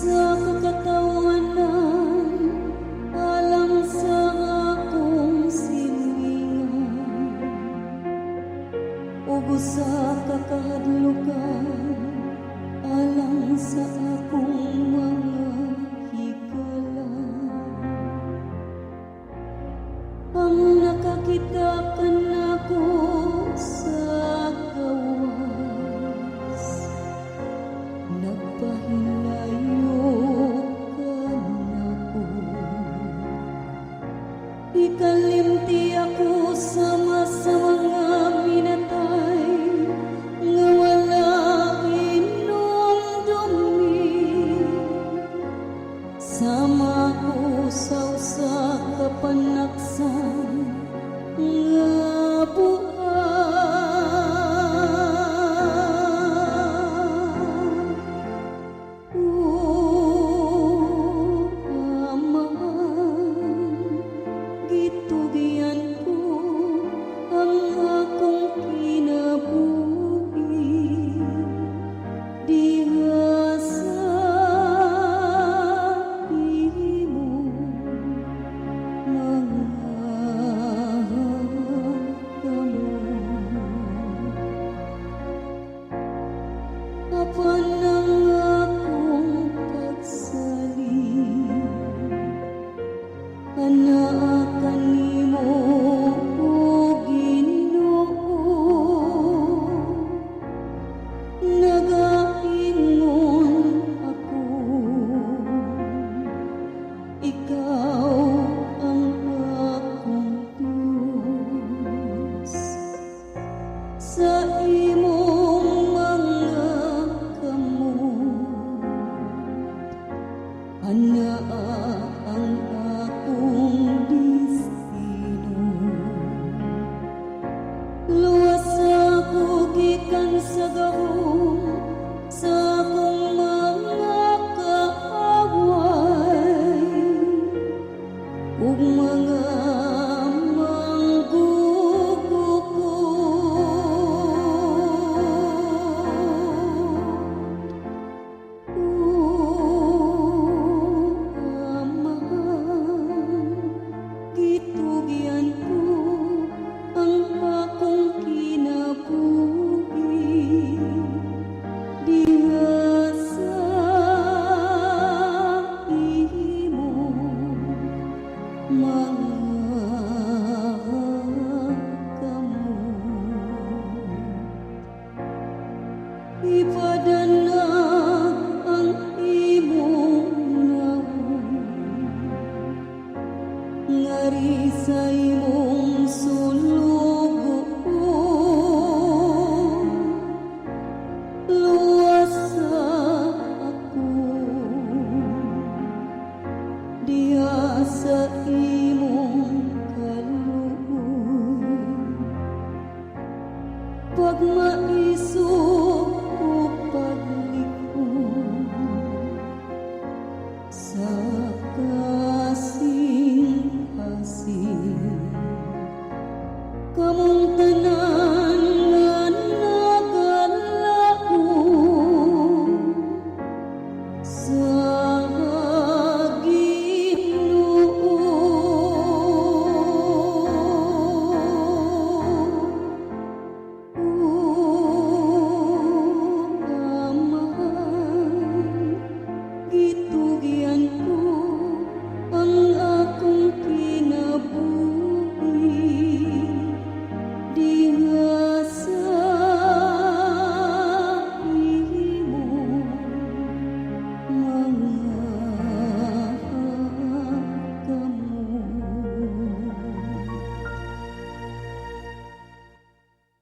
sa kakatawanan, alang sa akong silingan, ug sa kakahadlukan, alang sa akong mga higala. Ang nakakita ka nako sa gawas, nagpahilayo ka nako. Ikalimti ako sa mga minatay, nga wala inumdumi. Sama ko sa usa ka panaksan nga buhay. Amahan, gitugian ko ang akong kinabuhi, diha sa imo apan ang akong pagsalig, anaa kanimo o Ginoo. Nagaingon ako, ikaw ang akong Diyos. Sa imong mga kamot, anaa ang akong destino. Luwas ako gikan sa gahom, sa akong mga kaaway, ug mga gitugian ko ang akong kinabuhi, diha sa imo mga kamot. Ipadana ang imong ngari sa imong sulugoon. Luwas ako diha sa imong kaluoy, pagmaisog o paglikod sa